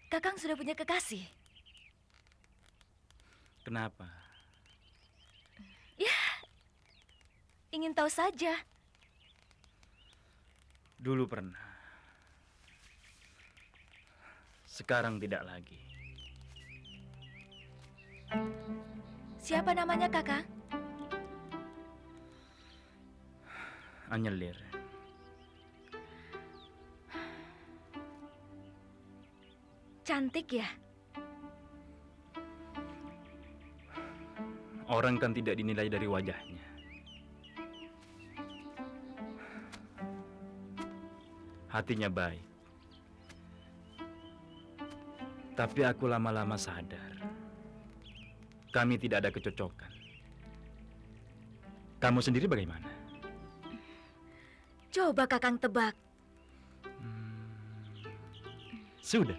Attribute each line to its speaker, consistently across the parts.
Speaker 1: Kakang sudah punya kekasih?
Speaker 2: Kenapa?
Speaker 1: Ya, ingin tahu saja.
Speaker 2: Dulu pernah. Sekarang tidak lagi.
Speaker 1: Siapa namanya, Kakang?
Speaker 2: Anyelir.
Speaker 1: Cantik ya?
Speaker 2: Orang kan tidak dinilai dari wajahnya. Hatinya baik. Tapi aku lama-lama sadar. Kami tidak ada kecocokan. Kamu sendiri bagaimana?
Speaker 1: Coba Kakang tebak.
Speaker 2: Sudah.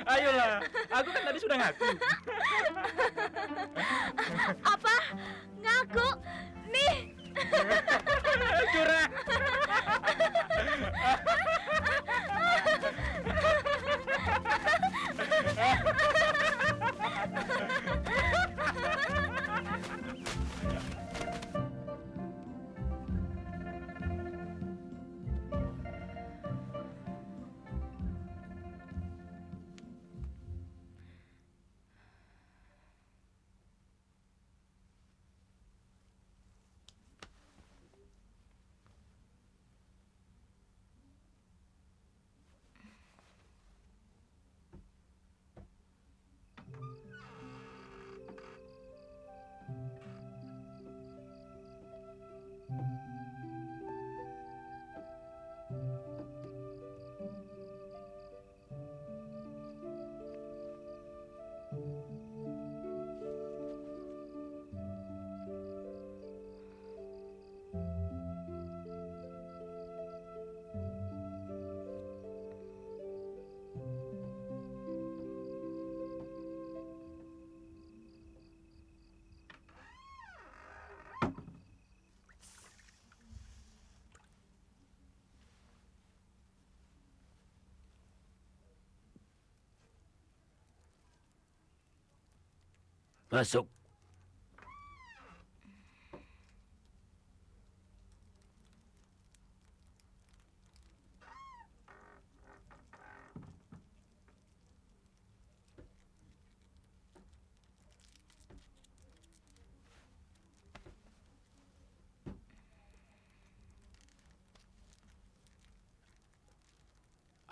Speaker 2: Ayolah, aku kan tadi sudah ngaku.
Speaker 1: Apa? Ngaku? Nih,
Speaker 2: Curang.
Speaker 3: Masuk.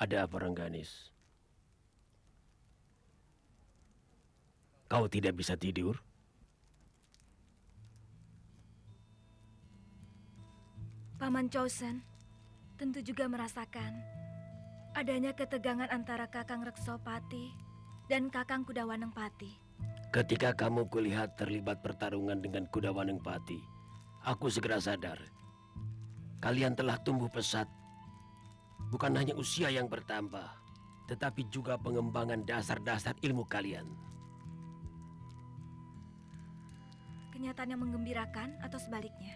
Speaker 3: Ada apa, Rengganis? Kau tidak bisa tidur?
Speaker 1: Paman Chosen tentu juga merasakan adanya ketegangan antara Kakang Reksopati dan Kakang Kudawanengpati.
Speaker 3: Ketika kamu kulihat terlibat pertarungan dengan Kudawanengpati, aku segera sadar. Kalian telah tumbuh pesat. Bukan hanya usia yang bertambah, tetapi juga pengembangan dasar-dasar ilmu kalian.
Speaker 1: Kenyataan yang menggembirakan atau sebaliknya?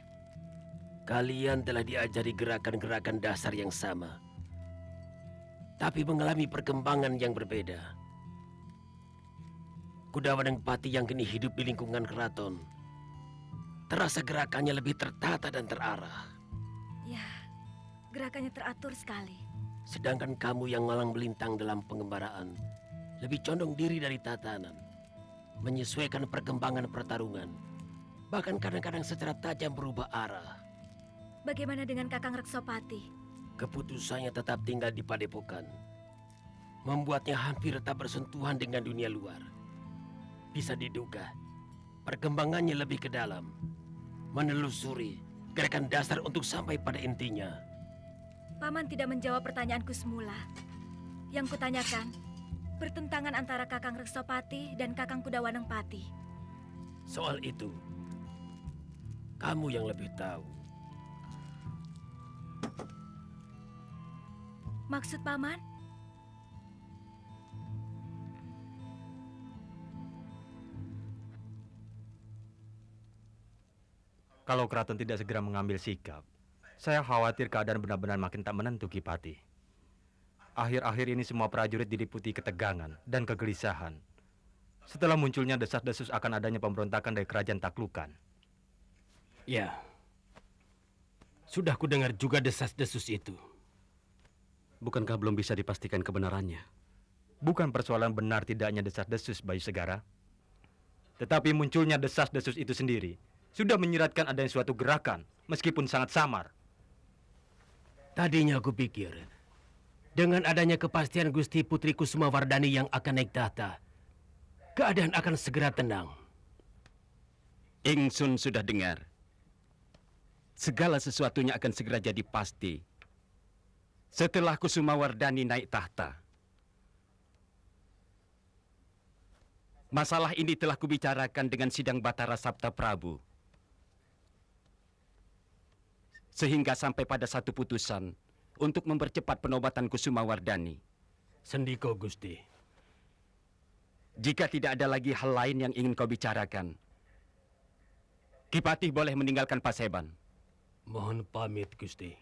Speaker 3: Kalian telah diajari gerakan-gerakan dasar yang sama, tapi mengalami perkembangan yang berbeda. Kudawanengpati yang kini hidup di lingkungan keraton, terasa gerakannya lebih tertata dan terarah.
Speaker 1: Ya, gerakannya teratur sekali.
Speaker 3: Sedangkan kamu yang malang melintang dalam pengembaraan, lebih condong diri dari tatanan, menyesuaikan perkembangan pertarungan, bahkan kadang-kadang secara tajam berubah arah.
Speaker 1: Bagaimana dengan Kakang Reksopati?
Speaker 3: Keputusannya tetap tinggal di padepokan, membuatnya hampir tak bersentuhan dengan dunia luar. Bisa diduga, perkembangannya lebih ke dalam, menelusuri gerakan dasar untuk sampai pada intinya.
Speaker 1: Paman tidak menjawab pertanyaanku semula. Yang kutanyakan, pertentangan antara Kakang Reksopati dan Kakang Kudawanengpati.
Speaker 3: Soal itu, kamu yang lebih tahu.
Speaker 1: Maksud Paman?
Speaker 4: Kalau keraton tidak segera mengambil sikap, saya khawatir keadaan benar-benar makin tak menentu, Ki Pati. Akhir-akhir ini semua prajurit diliputi ketegangan dan kegelisahan. Setelah munculnya desas-desus akan adanya pemberontakan dari kerajaan Taklukan.
Speaker 3: Ya, sudah ku dengar juga desas-desus itu.
Speaker 5: Bukankah belum bisa dipastikan kebenarannya?
Speaker 4: Bukan persoalan benar tidaknya desas-desus, Bayu Segara. Tetapi munculnya desas-desus itu sendiri sudah menyiratkan adanya suatu gerakan, meskipun sangat samar.
Speaker 3: Tadinya aku pikir, dengan adanya kepastian Gusti Putri Kusumawardhani yang akan naik tahta, keadaan akan segera tenang.
Speaker 5: Ingsun sudah dengar. Segala sesuatunya akan segera jadi pasti setelah Kusumawardhani naik tahta. Masalah ini telah kubicarakan dengan Sidang Batara Sabta Prabu. Sehingga sampai pada satu putusan untuk mempercepat penobatan Kusumawardhani.
Speaker 3: Sendiko, Gusti.
Speaker 5: Jika tidak ada lagi hal lain yang ingin kau bicarakan, Ki Patih boleh meninggalkan Paseban.
Speaker 3: Mohon pamit, Gusti.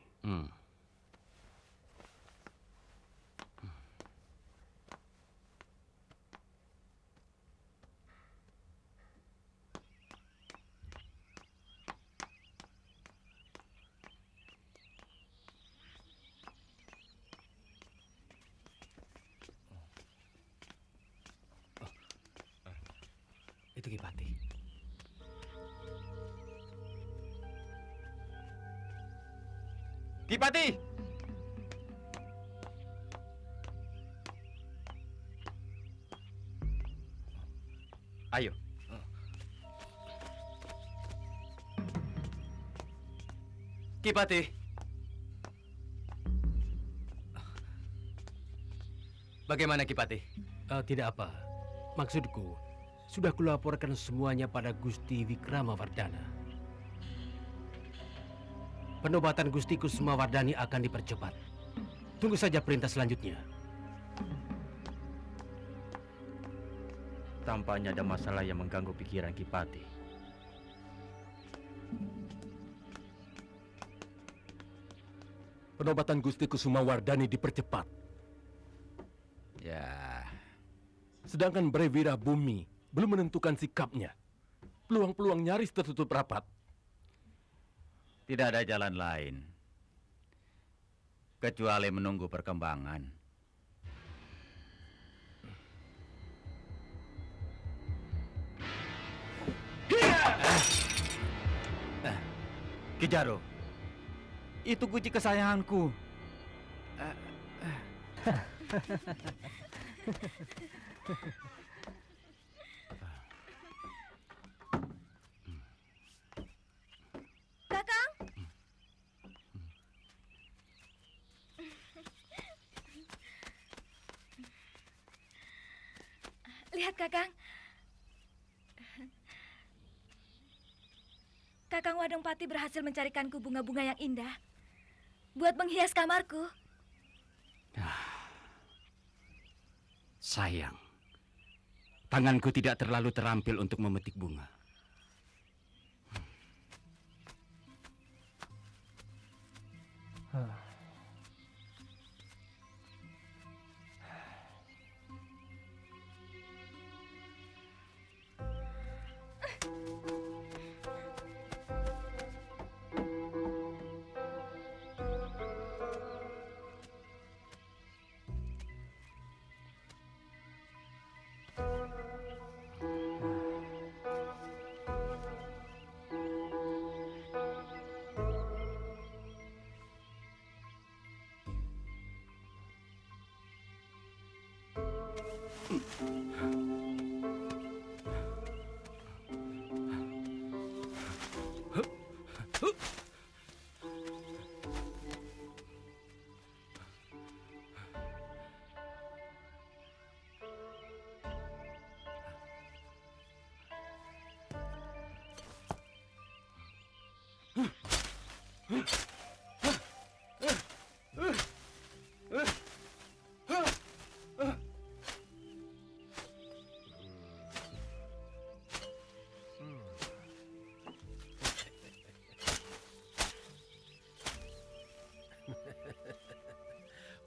Speaker 5: Itu Ki Patih. Ki Patih! Ayo. Ki Patih. Bagaimana Ki Patih?
Speaker 3: Tidak apa. Maksudku, sudah kulaporkan semuanya pada Gusti Wikramawardhana. Penobatan Gusti Kusumawardhani akan dipercepat. Tunggu saja perintah selanjutnya.
Speaker 4: Tampaknya ada masalah yang mengganggu pikiran Ki Pati.
Speaker 6: Penobatan Gusti Kusumawardhani dipercepat.
Speaker 5: Ya,
Speaker 6: Sedangkan Brewira Bumi belum menentukan sikapnya. Peluang-peluang nyaris tertutup rapat.
Speaker 7: Tidak ada jalan lain kecuali menunggu perkembangan.
Speaker 2: Ki Jaro, itu kucing kesayanganku.
Speaker 1: Kakang. Lihat, Kakang. Kakang Wadongpati berhasil mencarikanku bunga-bunga yang indah buat menghias kamarku.
Speaker 5: sayang. Tanganku tidak terlalu terampil untuk memetik bunga.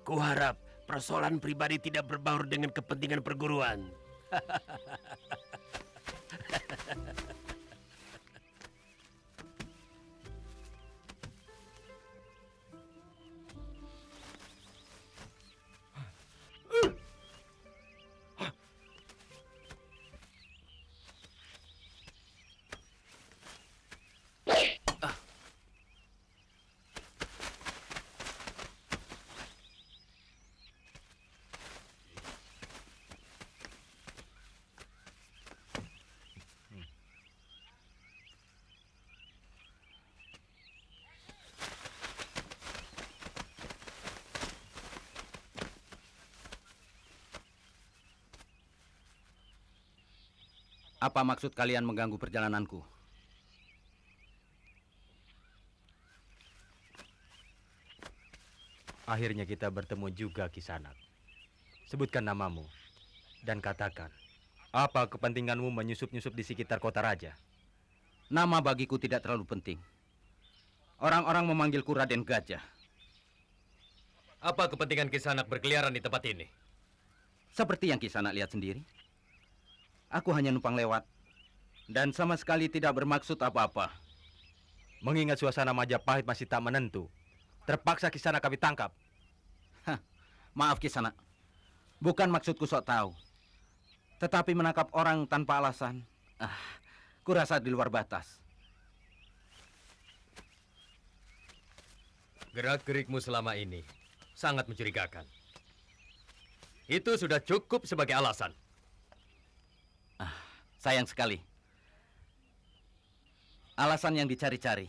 Speaker 3: Kuharap persoalan pribadi tidak berbaur dengan kepentingan perguruan.
Speaker 7: Apa maksud kalian mengganggu perjalananku?
Speaker 4: Akhirnya kita bertemu juga, Kisanak. Sebutkan namamu dan katakan, apa kepentinganmu menyusup-nyusup di sekitar kota raja?
Speaker 7: Nama bagiku tidak terlalu penting. Orang-orang memanggilku Raden Gajah.
Speaker 4: Apa kepentingan Kisanak berkeliaran di tempat ini?
Speaker 7: Seperti yang Kisanak lihat sendiri. Aku hanya numpang lewat dan sama sekali tidak bermaksud apa-apa.
Speaker 4: Mengingat suasana Majapahit masih tak menentu, terpaksa Kisanak kami tangkap.
Speaker 7: Maaf Kisanak, bukan maksudku sok tahu. Tetapi menangkap orang tanpa alasan, kurasa di luar batas.
Speaker 4: Gerak-gerikmu selama ini sangat mencurigakan. Itu sudah cukup sebagai alasan.
Speaker 7: Sayang sekali. Alasan yang dicari-cari.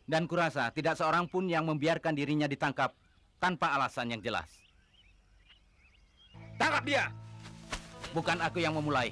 Speaker 7: Dan kurasa tidak seorang pun yang membiarkan dirinya ditangkap tanpa alasan yang jelas.
Speaker 4: Tangkap dia!
Speaker 7: Bukan aku yang memulai.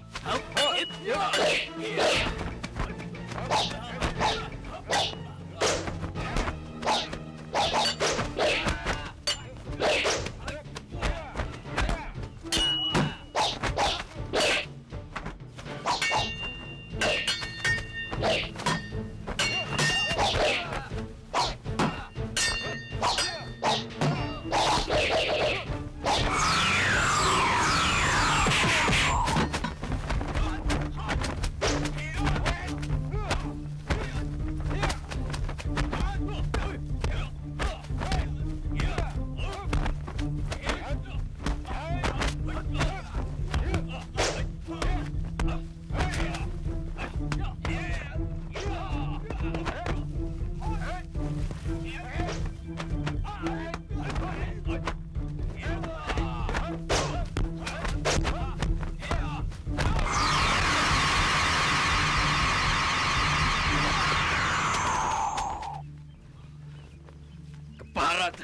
Speaker 3: Barat.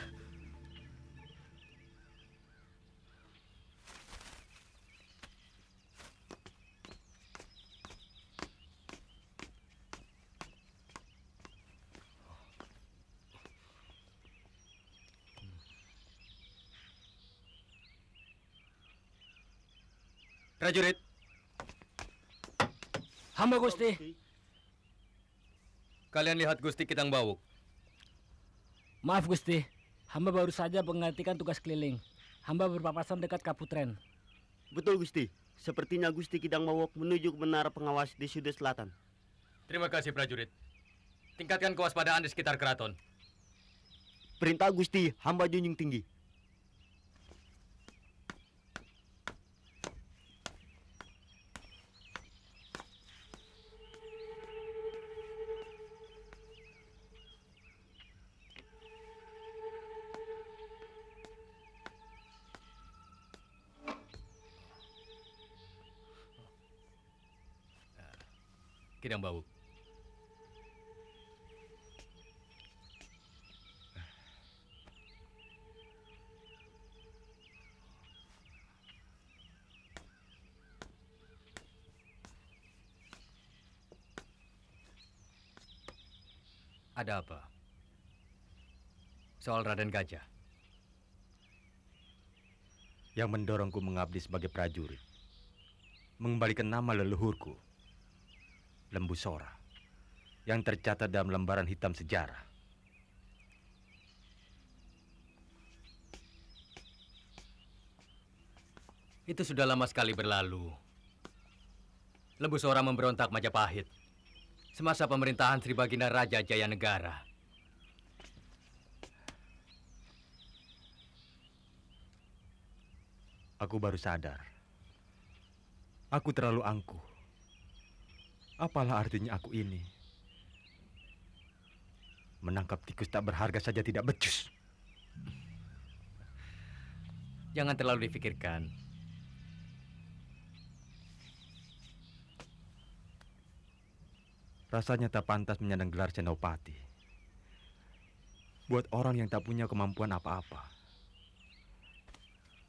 Speaker 4: Prajurit,
Speaker 8: Hamba Gusti.
Speaker 4: kalian lihat Gusti Kidang Bawuk.
Speaker 8: Maaf Gusti, hamba baru saja menggantikan tugas keliling. Hamba berpapasan dekat Kaputren.
Speaker 9: Betul Gusti, sepertinya Gusti Kidang Mawok menuju ke menara pengawas di sudut selatan.
Speaker 4: Terima kasih prajurit. Tingkatkan kewaspadaan di sekitar keraton.
Speaker 9: Perintah Gusti, hamba junjung tinggi.
Speaker 4: Kidang Bawuk. Ada apa? Soal Raden Gajah. Yang mendorongku mengabdi sebagai prajurit. Mengembalikan nama leluhurku. Lembu Sora. Yang tercatat dalam lembaran hitam sejarah.
Speaker 10: Itu sudah lama sekali berlalu. Lebu seorang memberontak Majapahit semasa pemerintahan Sri Baginda Raja Jayanegara.
Speaker 4: Aku baru sadar. Aku terlalu angkuh. Apalah artinya aku ini? Menangkap tikus tak berharga saja tidak becus.
Speaker 10: Jangan terlalu difikirkan.
Speaker 4: Rasanya tak pantas menyandang gelar Senopati. Buat orang yang tak punya kemampuan apa-apa.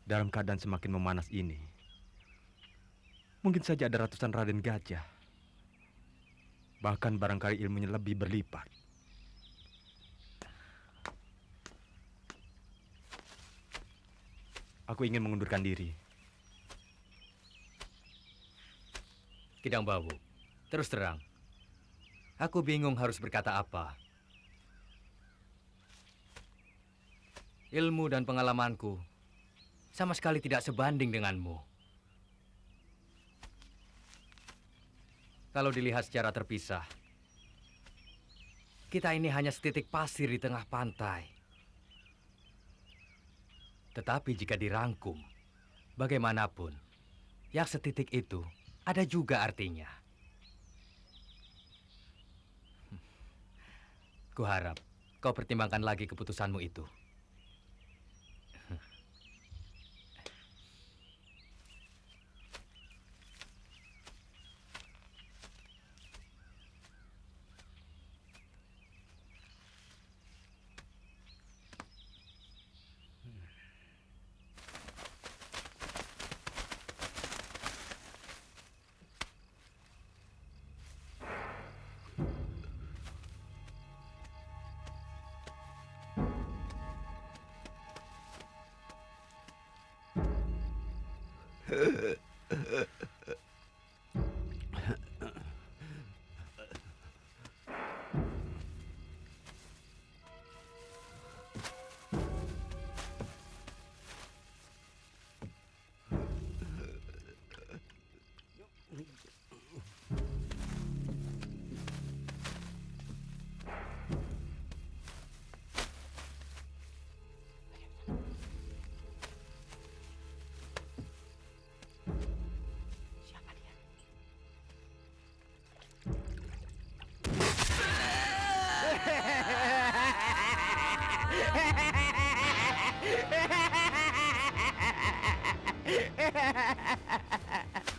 Speaker 4: Dalam keadaan semakin memanas ini, mungkin saja ada ratusan Raden Gajah. Bahkan barangkali ilmunya lebih berlipat. Aku ingin mengundurkan diri.
Speaker 10: Kidang Bawu, terus terang. Aku bingung harus berkata apa. Ilmu dan pengalamanku sama sekali tidak sebanding denganmu. Kalau dilihat secara terpisah, kita ini hanya setitik pasir di tengah pantai. Tetapi jika dirangkum, bagaimanapun, yang setitik itu ada juga artinya. Kuharap kau pertimbangkan lagi keputusanmu itu.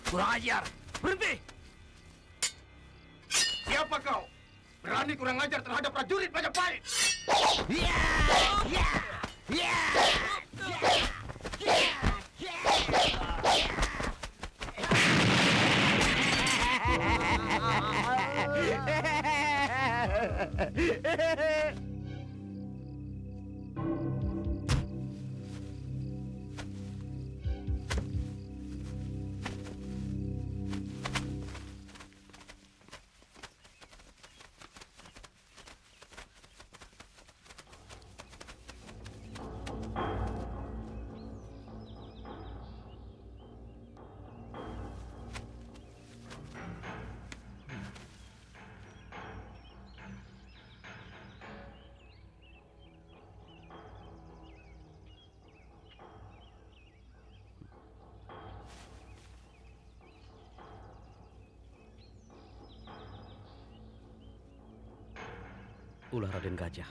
Speaker 3: Kurang ajar! Berhenti!
Speaker 4: Siapa kau? Berani kurang ajar terhadap prajurit Majapahit?
Speaker 3: Ulah Raden Gajah.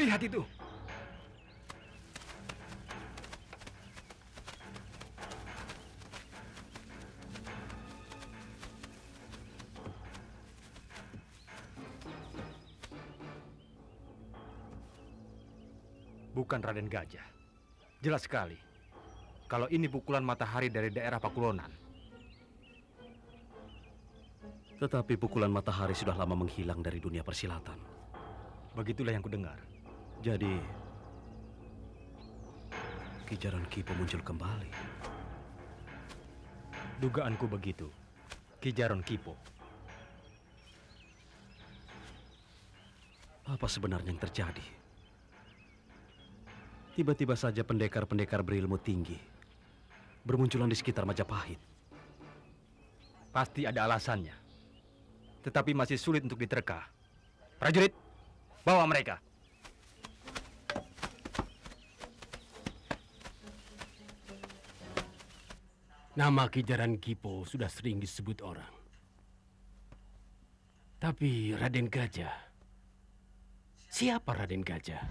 Speaker 4: Lihat itu. Bukan Raden Gajah. Jelas sekali. Kalau ini pukulan matahari dari daerah Pakulonan.
Speaker 3: Tetapi pukulan matahari sudah lama menghilang dari dunia persilatan.
Speaker 4: Begitulah yang kudengar.
Speaker 3: Jadi, Kijaran Kipo muncul kembali.
Speaker 4: Dugaanku begitu. Kijaron Kipo.
Speaker 3: Apa sebenarnya yang terjadi?
Speaker 11: Tiba-tiba saja pendekar-pendekar berilmu tinggi bermunculan di sekitar Majapahit.
Speaker 4: Pasti ada alasannya. Tetapi masih sulit untuk diterka. Prajurit, bawa mereka.
Speaker 3: Nama Kijaran Kipo sudah sering disebut orang. Tapi Raden Gajah, siapa Raden Gajah?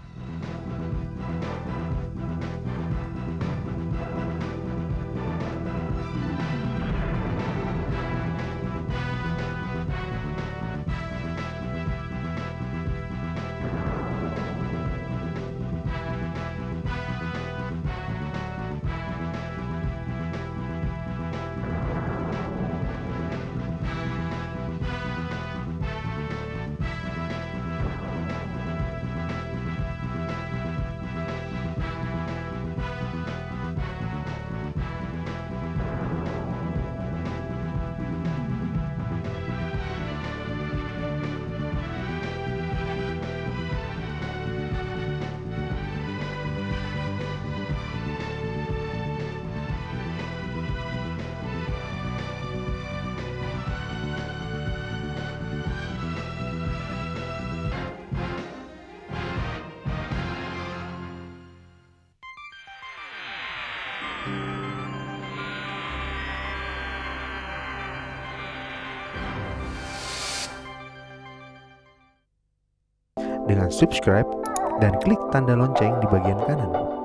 Speaker 12: Dengan subscribe dan klik tanda lonceng di bagian kanan.